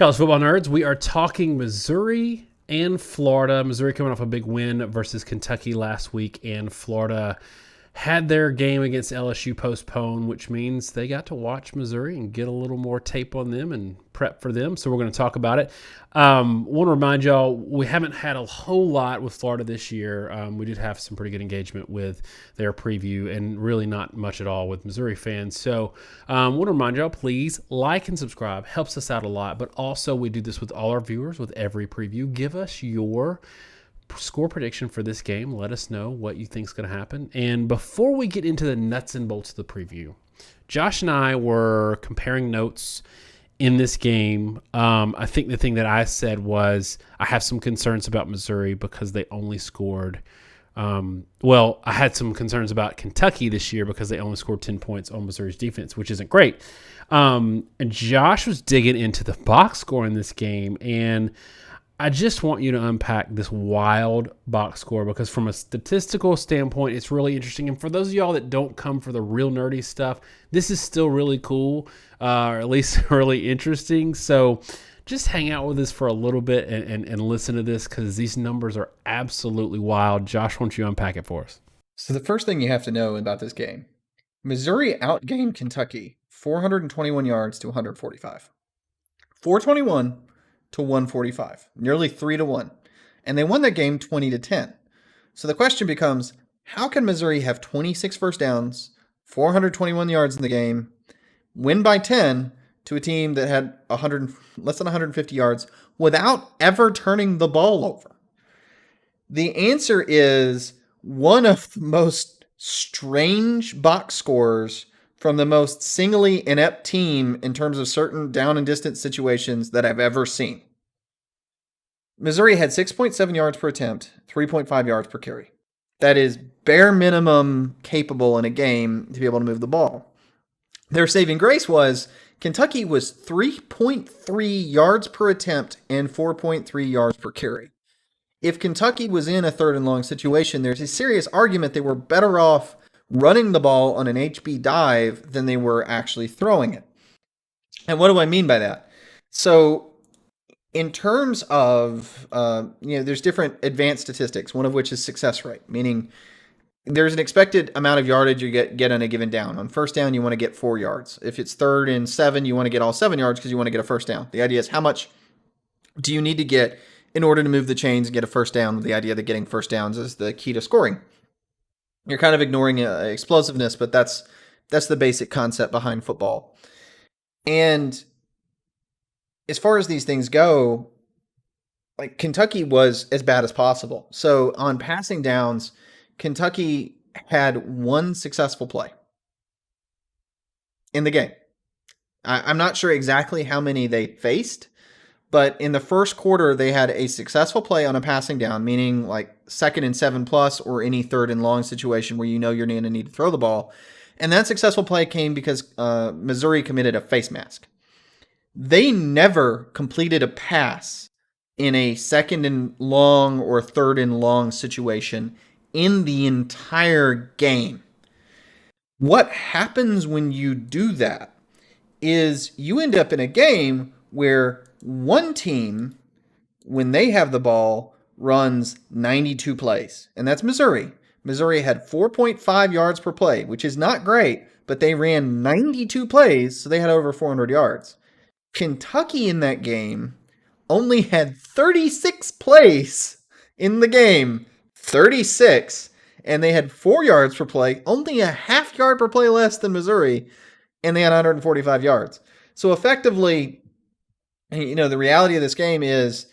College football nerds, we are talking Missouri and Florida. Missouri coming off a big win versus Kentucky last week, and Florida had their game against LSU postponed, which means they got to watch Missouri and get a little more tape on them and prep for them. So we're going to talk about it. Want to remind y'all, we haven't had a whole lot with Florida this year. We did have some pretty good engagement with their preview and really not much at all with Missouri fans. So want to remind y'all, please like and subscribe. Helps us out a lot. But also we do this with all our viewers with every preview. Give us your score prediction for this game. Let us know what you think is going to happen. And before we get into the nuts and bolts of the preview, Josh and I were comparing notes in this game. I think the thing that I said was I have some concerns about Missouri because they only scored I had some concerns about Kentucky this year because they only scored 10 points on Missouri's defense, which isn't great. And Josh was digging into the box score in this game, and I just want you to unpack this wild box score because from a statistical standpoint, it's really interesting. And for those of y'all that don't come for the real nerdy stuff, this is still really cool, or at least really interesting. So just hang out with us for a little bit and listen to this because these numbers are absolutely wild. Josh, why don't you unpack it for us? So the first thing you have to know about this game, Missouri outgained Kentucky 421 yards to 145. 421 to 145, nearly 3-1. And they won that game 20-10. So the question becomes, how can Missouri have 26 first downs, 421 yards in the game, win by 10 to a team that had less than 150 yards without ever turning the ball over? The answer is one of the most strange box scores from the most singly inept team in terms of certain down and distance situations that I've ever seen. Missouri had 6.7 yards per attempt, 3.5 yards per carry. That is bare minimum capable in a game to be able to move the ball. Their saving grace was Kentucky was 3.3 yards per attempt and 4.3 yards per carry. If Kentucky was in a third and long situation, there's a serious argument they were better off running the ball on an HB dive than they were actually throwing it. And what do I mean by that? So in terms of, there's different advanced statistics, one of which is success rate, meaning there's an expected amount of yardage you get on a given down. On first down, you want to get 4 yards. If it's 3rd and 7, you want to get all 7 yards because you want to get a first down. The idea is how much do you need to get in order to move the chains and get a first down, with the idea that getting first downs is the key to scoring. You're kind of ignoring explosiveness, but that's the basic concept behind football. And as far as these things go, like Kentucky was as bad as possible. So on passing downs, Kentucky had one successful play in the game. I'm not sure exactly how many they faced, but in the first quarter, they had a successful play on a passing down, meaning like 2nd and 7+ or any 3rd and long situation where you know you're going to need to throw the ball. And that successful play came because Missouri committed a face mask. They never completed a pass in a 2nd and long or 3rd and long situation in the entire game. What happens when you do that is you end up in a game where one team, when they have the ball, runs 92 plays, and that's Missouri. Missouri had 4.5 yards per play, which is not great, but they ran 92 plays, so they had over 400 yards. Kentucky in that game only had 36 plays in the game, 36, and they had 4 yards per play, only a half yard per play less than Missouri, and they had 145 yards. So effectively, the reality of this game is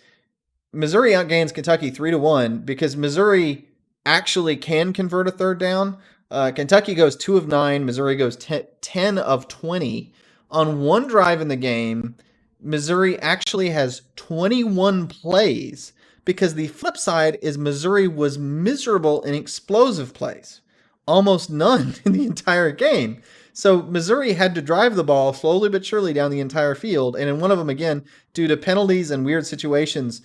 Missouri outgains Kentucky 3-1 because Missouri actually can convert a third down. Kentucky goes 2 of 9. Missouri goes 10 of 20. On one drive in the game, Missouri actually has 21 plays because the flip side is Missouri was miserable in explosive plays. Almost none in the entire game. So Missouri had to drive the ball slowly but surely down the entire field. And in one of them, again, due to penalties and weird situations,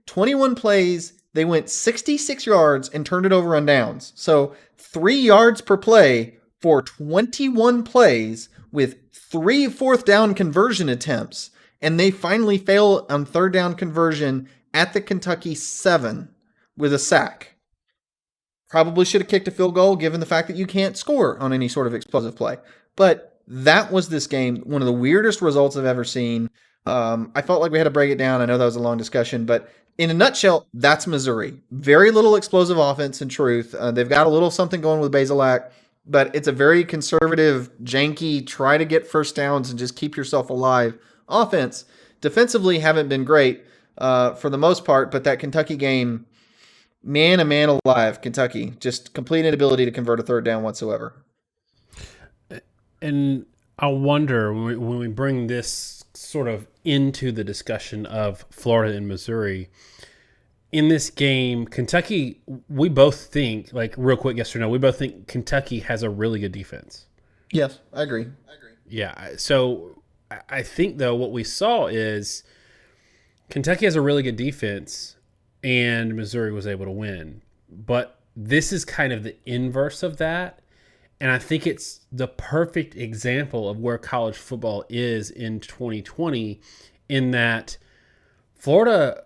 21 plays, they went 66 yards and turned it over on downs. So 3 yards per play for 21 plays with 3 fourth down conversion attempts And they finally fail on third down conversion at the Kentucky 7 with a sack. Probably should have kicked a field goal given the fact that you can't score on any sort of explosive play. But that was this game, one of the weirdest results I've ever seen. I felt like we had to break it down. I know that was a long discussion, but in a nutshell, that's Missouri. Very little explosive offense, in truth. They've got a little something going with Bazelak, but it's a very conservative, janky, try to get first downs and just keep yourself alive offense. Defensively, haven't been great for the most part, but that Kentucky game, man alive, Kentucky, just complete inability to convert a third down whatsoever. And I wonder when we bring this sort of into the discussion of Florida and Missouri, in this game, Kentucky, we both think, like real quick, yes or no, we both think Kentucky has a really good defense. Yes, I agree. Yeah. So I think, though, what we saw is Kentucky has a really good defense and Missouri was able to win. But this is kind of the inverse of that. And I think it's the perfect example of where college football is in 2020, in that Florida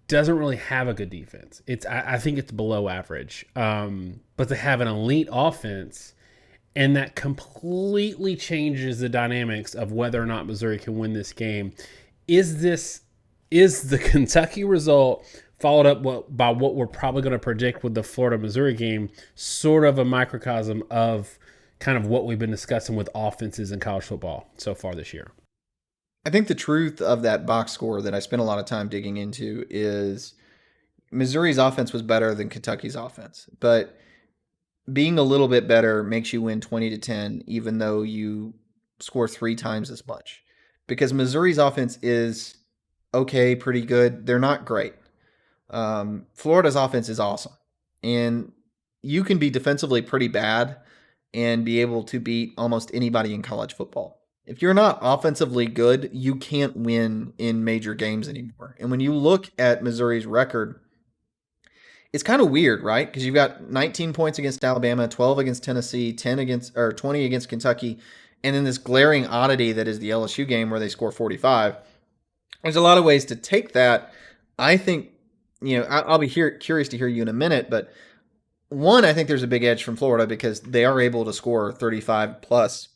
doesn't really have a good defense. I think it's below average. But they have an elite offense, and that completely changes the dynamics of whether or not Missouri can win this game. Is the Kentucky result, followed up by what we're probably going to predict with the Florida-Missouri game, sort of a microcosm of kind of what we've been discussing with offenses in college football so far this year? I think the truth of that box score that I spent a lot of time digging into is Missouri's offense was better than Kentucky's offense, but being a little bit better makes you win 20-10, even though you score 3 times as much, because Missouri's offense is okay, pretty good. They're not great. Florida's offense is awesome, and you can be defensively pretty bad and be able to beat almost anybody in college football. If you're not offensively good, you can't win in major games anymore. And when you look at Missouri's record, it's kind of weird, right? Because you've got 19 points against Alabama, 12 against Tennessee, 20 against Kentucky, and then this glaring oddity that is the LSU game where they score 45. There's a lot of ways to take that. I think, I'll be curious to hear you in a minute, but one, I think there's a big edge from Florida because they are able to score 35 plus.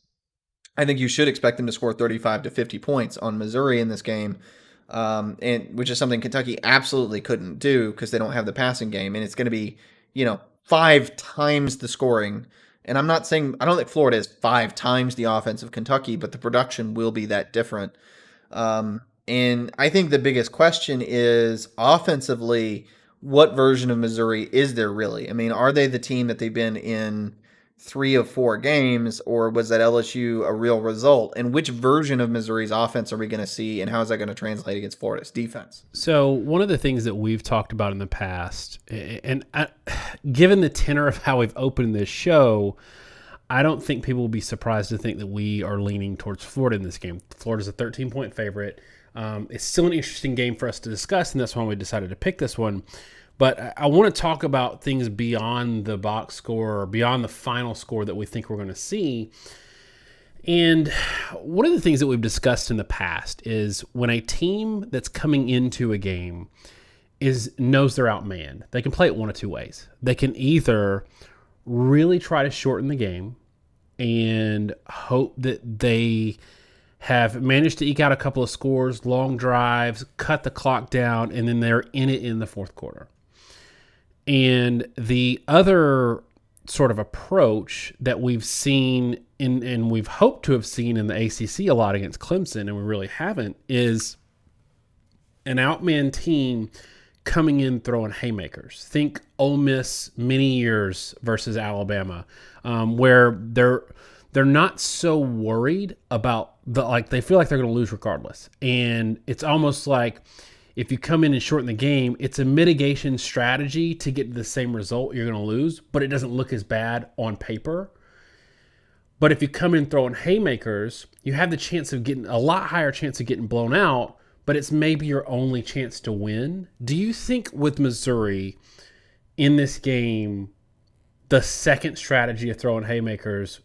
I think you should expect them to score 35 to 50 points on Missouri in this game, and which is something Kentucky absolutely couldn't do because they don't have the passing game, and it's going to be, 5 times the scoring. And I don't think Florida is 5 times the offense of Kentucky, but the production will be that different. And I think the biggest question is offensively, what version of Missouri is there really? I mean, are they the team that they've been in 3 of 4 games, or was that LSU a real result? And which version of Missouri's offense are we going to see, and how is that going to translate against Florida's defense? So one of the things that we've talked about in the past, and given the tenor of how we've opened this show, I don't think people will be surprised to think that we are leaning towards Florida in this game. Florida's a 13-point favorite. It's still an interesting game for us to discuss, and that's why we decided to pick this one. But I want to talk about things beyond the box score or beyond the final score that we think we're going to see. And one of the things that we've discussed in the past is when a team that's coming into a game knows they're outmanned, they can play it one of two ways. They can either really try to shorten the game and hope that they have managed to eke out a couple of scores, long drives, cut the clock down, and then they're in it in the fourth quarter. And the other sort of approach that we've seen and we've hoped to have seen in the ACC a lot against Clemson, and we really haven't, is an outman team coming in throwing haymakers. Think Ole Miss many years versus Alabama, where they're not so worried about they feel like they're going to lose regardless. And it's almost like if you come in and shorten the game, it's a mitigation strategy to get the same result you're going to lose, but it doesn't look as bad on paper. But if you come in throwing haymakers, you have the chance of getting a lot higher chance of getting blown out, but it's maybe your only chance to win. Do you think with Missouri in this game, the second strategy of throwing haymakers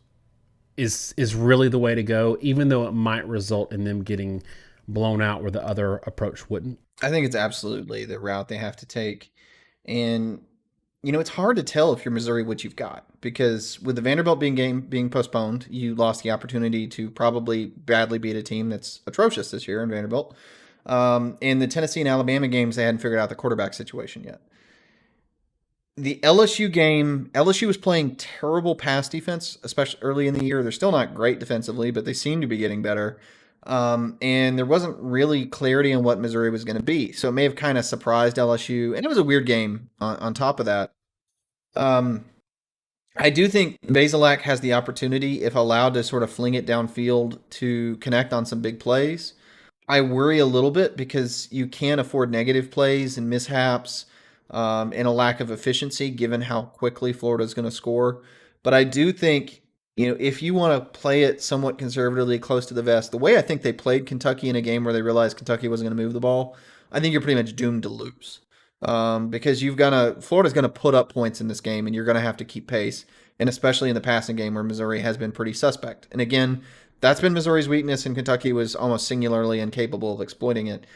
is really the way to go, even though it might result in them getting blown out where the other approach wouldn't? I think it's absolutely the route they have to take. And it's hard to tell if you're Missouri what you've got, because with the Vanderbilt game being postponed, you lost the opportunity to probably badly beat a team that's atrocious this year in Vanderbilt. In the Tennessee and Alabama games, they hadn't figured out the quarterback situation yet. The LSU game, LSU was playing terrible pass defense, especially early in the year. They're still not great defensively, but they seem to be getting better. And there wasn't really clarity on what Missouri was going to be. So it may have kind of surprised LSU. And it was a weird game on top of that. I do think Bazelak has the opportunity, if allowed, to sort of fling it downfield to connect on some big plays. I worry a little bit because you can't afford negative plays and mishaps and a lack of efficiency given how quickly Florida is going to score. But I do think, if you want to play it somewhat conservatively close to the vest, the way I think they played Kentucky in a game where they realized Kentucky wasn't going to move the ball, I think you're pretty much doomed to lose. Because Florida's going to put up points in this game, and you're going to have to keep pace, and especially in the passing game where Missouri has been pretty suspect. And again, that's been Missouri's weakness, and Kentucky was almost singularly incapable of exploiting it.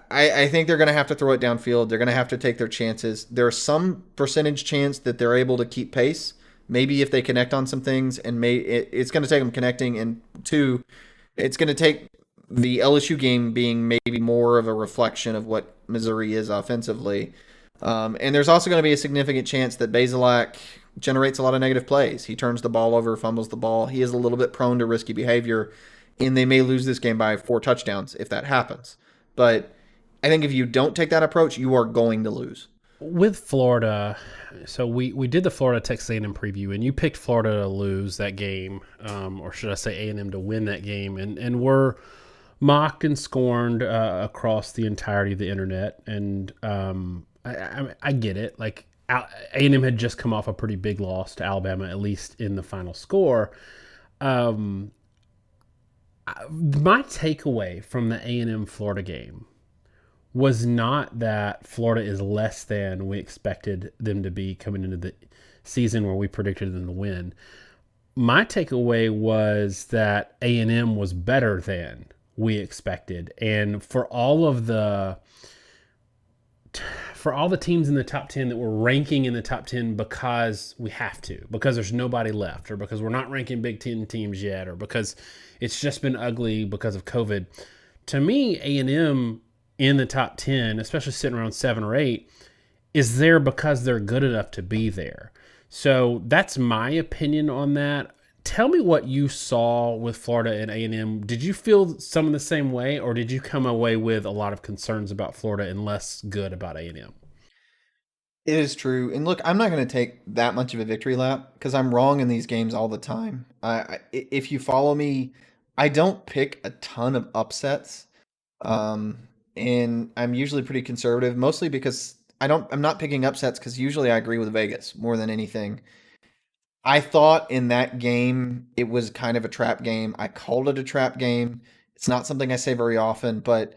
I think they're going to have to throw it downfield. They're going to have to take their chances. There's some percentage chance that they're able to keep pace. Maybe if they connect on some things, and it's going to take them connecting. And two, it's going to take the LSU game being maybe more of a reflection of what Missouri is offensively. And there's also going to be a significant chance that Bazelak generates a lot of negative plays. He turns the ball over, fumbles the ball. He is a little bit prone to risky behavior, and they may lose this game by 4 touchdowns if that happens. But I think if you don't take that approach, you are going to lose. With Florida, so we did the Florida Texas A&M preview, and you picked Florida to lose that game, or should I say A&M to win that game, and we're mocked and scorned across the entirety of the internet. And I get it. Like, A&M had just come off a pretty big loss to Alabama, at least in the final score. My takeaway from the A&M Florida game was not that Florida is less than we expected them to be coming into the season where we predicted them to win. My takeaway was that A&M was better than we expected. And for all the teams in the top 10 that we're ranking in the top 10 because we have to, because there's nobody left, or because we're not ranking Big Ten teams yet, or because it's just been ugly because of COVID, to me, A&M in the top 10, especially sitting around 7 or 8, is there because they're good enough to be there. So that's my opinion on that. Tell me what you saw with Florida and A&M. Did you feel some of the same way, or did you come away with a lot of concerns about Florida and less good about A&M? It is true. And look, I'm not going to take that much of a victory lap because I'm wrong in these games all the time. If you follow me, I don't pick a ton of upsets. And I'm usually pretty conservative, mostly because I'm not picking upsets because usually I agree with Vegas more than anything. I thought in that game it was kind of a trap game. I called it a trap game. It's not something I say very often, but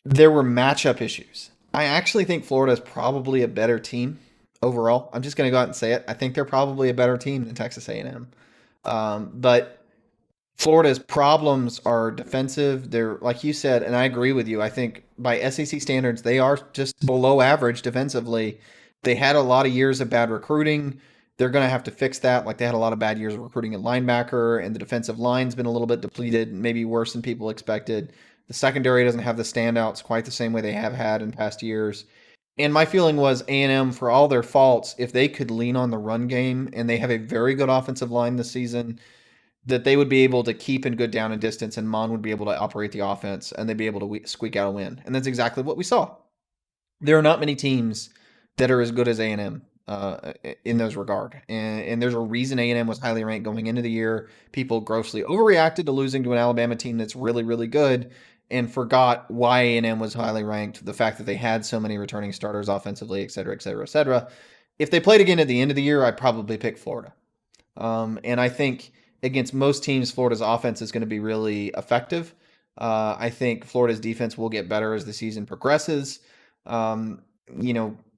there were matchup issues. I actually think Florida is probably a better team overall. I'm just going to go out and say it. I think they're probably a better team than Texas A&M. But Florida's problems are defensive. They're, like you said, and I agree with you. I think by SEC standards, they are just below average defensively. They had a lot of years of bad recruiting. They're going to have to fix that. Like, they had a lot of bad years of recruiting at linebacker, and the defensive line's been a little bit depleted, maybe worse than people expected. The secondary doesn't have the standouts quite the same way they have had in past years. And my feeling was A&M, for all their faults, if they could lean on the run game, and they have a very good offensive line this season, that they would be able to keep in good down and distance, and Mon would be able to operate the offense, and they'd be able to squeak out a win. And that's exactly what we saw. There are not many teams that are as good as A&M in those regard. And there's a reason A&M was highly ranked going into the year. People grossly overreacted to losing to an Alabama team that's really, really good and forgot why A&M was highly ranked, the fact that they had so many returning starters offensively, et cetera, et cetera, et cetera. If they played again at the end of the year, I'd probably pick Florida. And I think against most teams, Florida's offense is going to be really effective. I think Florida's defense will get better as the season progresses.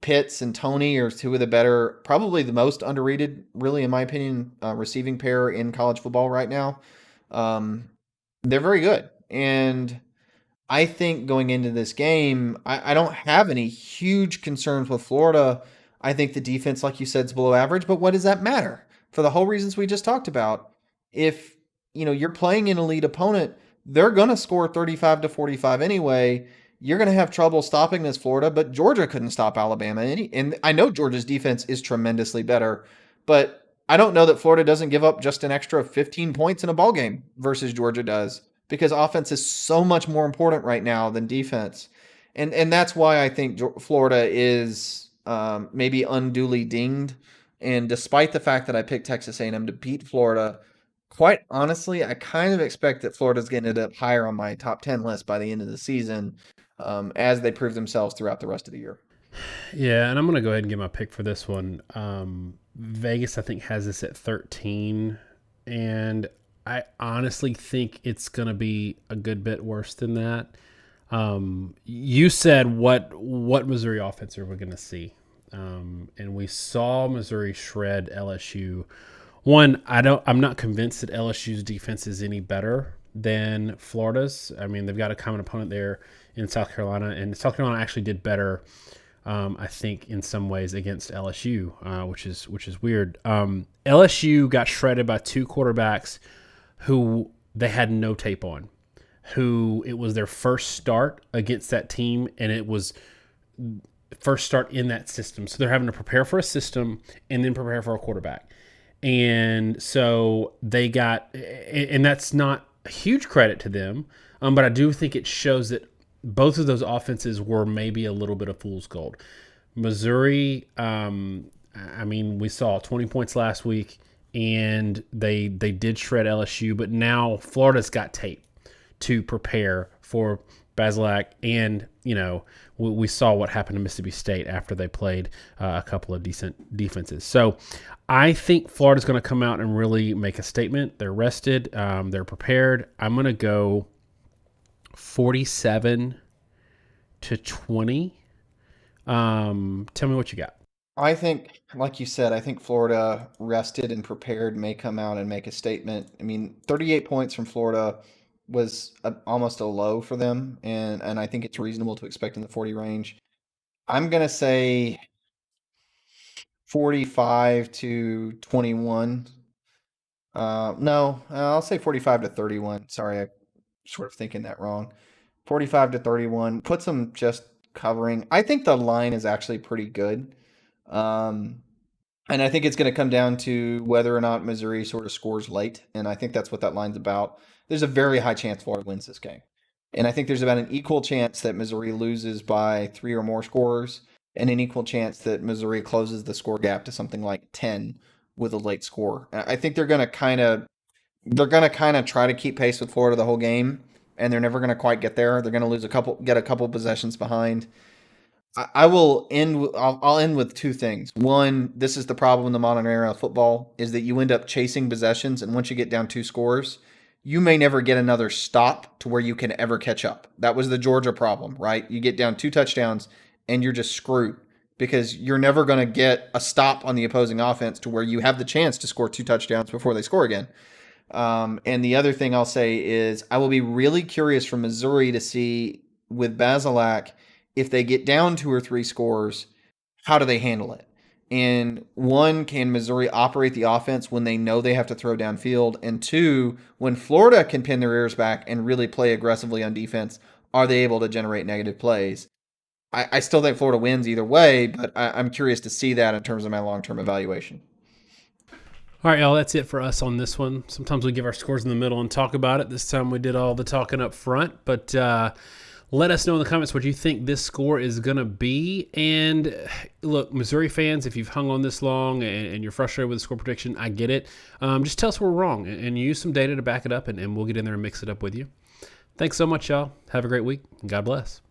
Pitts and Tony are two of the better, probably the most underrated, really, in my opinion, receiving pair in college football right now. They're very good. And I think going into this game, I don't have any huge concerns with Florida. I think the defense, like you said, is below average, but what does that matter? For the whole reasons we just talked about. If you're playing an elite opponent, they're gonna score 35 to 45 anyway. You're gonna have trouble stopping this Florida, but Georgia couldn't stop Alabama. And I know Georgia's defense is tremendously better, but I don't know that Florida doesn't give up just an extra 15 points in a ball game versus Georgia does, because offense is so much more important right now than defense. And that's why I think Florida is maybe unduly dinged. And despite the fact that I picked Texas A&M to beat Florida, quite honestly, I kind of expect that Florida's going to end up higher on my top 10 list by the end of the season, as they prove themselves throughout the rest of the year. Yeah, and I'm going to go ahead and get my pick for this one. Vegas, I think, has this at 13, and I honestly think it's going to be a good bit worse than that. You said what Missouri offense are we going to see? And we saw Missouri shred LSU. One, I'm not convinced that LSU's defense is any better than Florida's. I mean, they've got a common opponent there in South Carolina, and South Carolina actually did better, I think, in some ways against LSU, which is weird. LSU got shredded by two quarterbacks who they had no tape on, who it was their first start against that team, and it was first start in that system. So they're having to prepare for a system and then prepare for a quarterback. And so they got, and that's not a huge credit to them, but I do think it shows that both of those offenses were maybe a little bit of fool's gold. Missouri, I mean, we saw 20 points last week, and they did shred LSU, but now Florida's got tape to prepare for Bazelak, and we saw what happened to Mississippi State after they played a couple of decent defenses. So I think Florida's going to come out and really make a statement. They're rested. They're prepared. I'm going to go 47-20. Tell me what you got. I think, like you said, I think Florida rested and prepared may come out and make a statement. I mean, 38 points from Florida was almost a low for them, and I think it's reasonable to expect in the 40 range. I'm going to say 45-21. No, I'll say 45-31. Sorry, I'm sort of thinking that wrong. 45-31 puts them just covering. I think the line is actually pretty good. And I think it's going to come down to whether or not Missouri sort of scores late. And I think that's what that line's about. There's a very high chance Florida wins this game. And I think there's about an equal chance that Missouri loses by 3 or more scores, and an equal chance that Missouri closes the score gap to something like 10 with a late score. I think they're going to kind of try to keep pace with Florida the whole game, and they're never going to quite get there. They're going to get a couple possessions behind. I'll end with two things. One, this is the problem in the modern era of football, is that you end up chasing possessions, and once you get down 2 scores, you may never get another stop to where you can ever catch up. That was the Georgia problem, right? You get down 2 touchdowns, and you're just screwed because you're never going to get a stop on the opposing offense to where you have the chance to score 2 touchdowns before they score again. And the other thing I'll say is I will be really curious from Missouri to see with Bazelak, if they get down 2 or 3 scores, how do they handle it? And one, can Missouri operate the offense when they know they have to throw downfield? And two, when Florida can pin their ears back and really play aggressively on defense, are they able to generate negative plays? I still think Florida wins either way, but I'm curious to see that in terms of my long-term evaluation. All right, y'all, that's it for us on this one. Sometimes we give our scores in the middle and talk about it. This time we did all the talking up front, but let us know in the comments what you think this score is going to be. And look, Missouri fans, if you've hung on this long and you're frustrated with the score prediction, I get it. Just tell us we're wrong and use some data to back it up, and we'll get in there and mix it up with you. Thanks so much, y'all. Have a great week, and God bless.